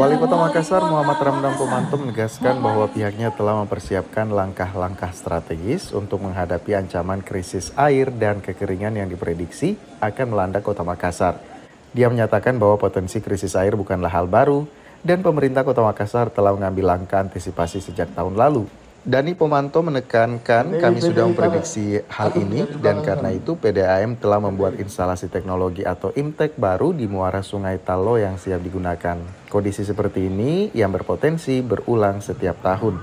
Wali Kota Makassar Muhammad Ramdan Pomanto menegaskan bahwa pihaknya telah mempersiapkan langkah-langkah strategis untuk menghadapi ancaman krisis air dan kekeringan yang diprediksi akan melanda Kota Makassar. Dia menyatakan bahwa potensi krisis air bukanlah hal baru dan pemerintah Kota Makassar telah mengambil langkah antisipasi sejak tahun lalu. Dani Pomanto menekankan kami sudah memprediksi hal ini dan karena itu PDAM telah membuat instalasi teknologi atau IMTEK baru di muara Sungai Talo yang siap digunakan. Kondisi seperti ini yang berpotensi berulang setiap tahun.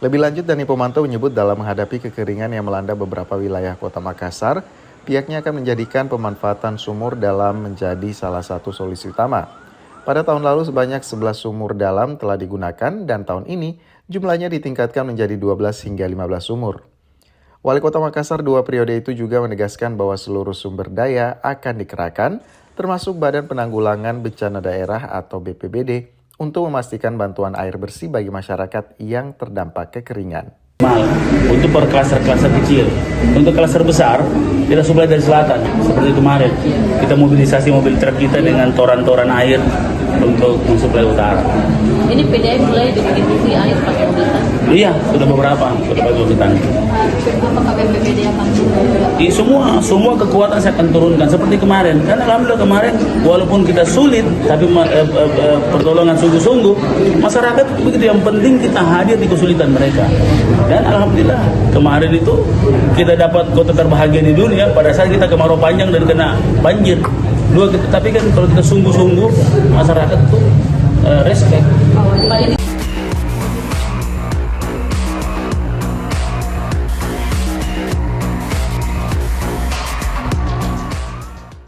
Lebih lanjut, Dani Pomanto menyebut dalam menghadapi kekeringan yang melanda beberapa wilayah Kota Makassar, pihaknya akan menjadikan pemanfaatan sumur dalam menjadi salah satu solusi utama. Pada tahun lalu sebanyak 11 sumur dalam telah digunakan dan tahun ini jumlahnya ditingkatkan menjadi 12 hingga 15 sumur. Wali Kota Makassar 2 periode itu juga menegaskan bahwa seluruh sumber daya akan dikerahkan, termasuk Badan Penanggulangan Bencana Daerah atau BPBD, untuk memastikan bantuan air bersih bagi masyarakat yang terdampak kekeringan. Untuk per klaster-klaster kecil. Untuk klaster besar, kita suplai dari selatan. Seperti kemarin, kita mobilisasi mobil truk kita dengan toran-toran air untuk mensuplai utara. Ini PDAM mulai distribusi air pakai mobil tangki? Iya, sudah beberapa, sudah pakai mobil tangki. Apakah BPBD akan Semua kekuatan saya akan turunkan seperti kemarin. Karena alhamdulillah kemarin walaupun kita sulit, tapi pertolongan sungguh-sungguh, masyarakat begitu yang penting kita hadir di kesulitan mereka. Dan alhamdulillah kemarin itu kita dapat kota terbahagia di dunia pada saat kita kemarau panjang dan kena banjir. Tapi kan kalau kita sungguh-sungguh masyarakat itu respect.